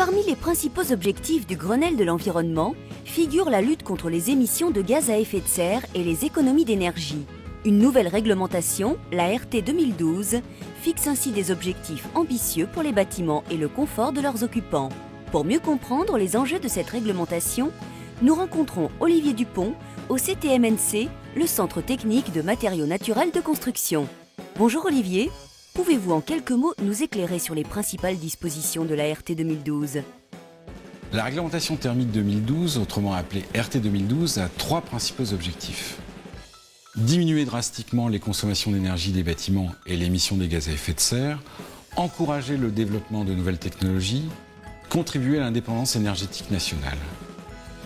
Parmi les principaux objectifs du Grenelle de l'environnement figure la lutte contre les émissions de gaz à effet de serre et les économies d'énergie. Une nouvelle réglementation, la RT 2012, fixe ainsi des objectifs ambitieux pour les bâtiments et le confort de leurs occupants. Pour mieux comprendre les enjeux de cette réglementation, nous rencontrons Olivier Dupont au CTMNC, le Centre technique de matériaux naturels de construction. Bonjour Olivier, pouvez-vous en quelques mots nous éclairer sur les principales dispositions de la RT 2012 ? La réglementation thermique 2012, autrement appelée RT 2012, a trois principaux objectifs. Diminuer drastiquement les consommations d'énergie des bâtiments et l'émission des gaz à effet de serre, encourager le développement de nouvelles technologies, contribuer à l'indépendance énergétique nationale.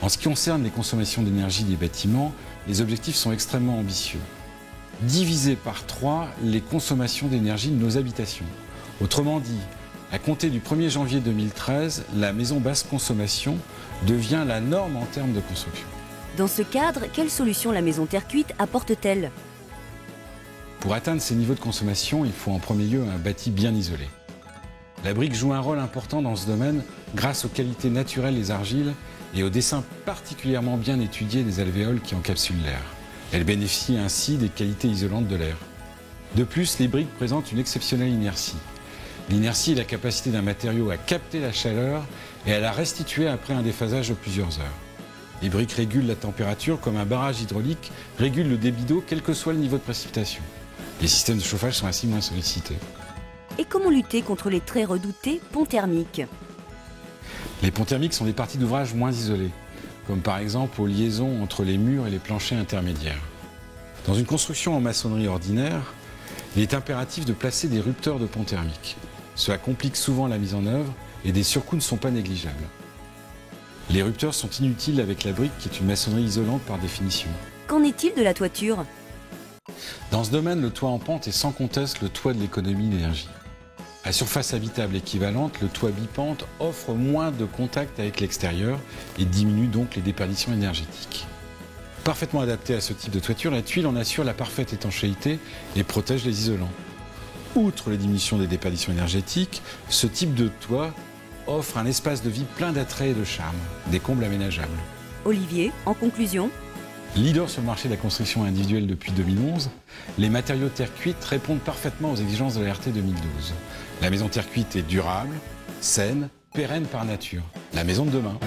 En ce qui concerne les consommations d'énergie des bâtiments, les objectifs sont extrêmement ambitieux. Diviser par 3 les consommations d'énergie de nos habitations. Autrement dit, à compter du 1er janvier 2013, la maison basse consommation devient la norme en termes de construction. Dans ce cadre, quelle solution la maison terre cuite apporte-t-elle ? Pour atteindre ces niveaux de consommation, il faut en premier lieu un bâti bien isolé. La brique joue un rôle important dans ce domaine grâce aux qualités naturelles des argiles et au dessin particulièrement bien étudié des alvéoles qui encapsulent l'air. Elle bénéficie ainsi des qualités isolantes de l'air. De plus, les briques présentent une exceptionnelle inertie. L'inertie est la capacité d'un matériau à capter la chaleur et à la restituer après un déphasage de plusieurs heures. Les briques régulent la température comme un barrage hydraulique régule le débit d'eau quel que soit le niveau de précipitation. Les systèmes de chauffage sont ainsi moins sollicités. Et comment lutter contre les très redoutés ponts thermiques ? Les ponts thermiques sont des parties d'ouvrage moins isolées, comme par exemple aux liaisons entre les murs et les planchers intermédiaires. Dans une construction en maçonnerie ordinaire, il est impératif de placer des rupteurs de ponts thermiques. Cela complique souvent la mise en œuvre et des surcoûts ne sont pas négligeables. Les rupteurs sont inutiles avec la brique qui est une maçonnerie isolante par définition. Qu'en est-il de la toiture ? Dans ce domaine, le toit en pente est sans conteste le toit de l'économie d'énergie. À surface habitable équivalente, le toit bipente offre moins de contact avec l'extérieur et diminue donc les déperditions énergétiques. Parfaitement adaptée à ce type de toiture, la tuile en assure la parfaite étanchéité et protège les isolants. Outre les diminutions des déperditions énergétiques, ce type de toit offre un espace de vie plein d'attrait et de charme, des combles aménageables. Olivier, en conclusion ? Leader sur le marché de la construction individuelle depuis 2011, les matériaux terre cuite répondent parfaitement aux exigences de la RT 2012. La maison terre cuite est durable, saine, pérenne par nature. La maison de demain.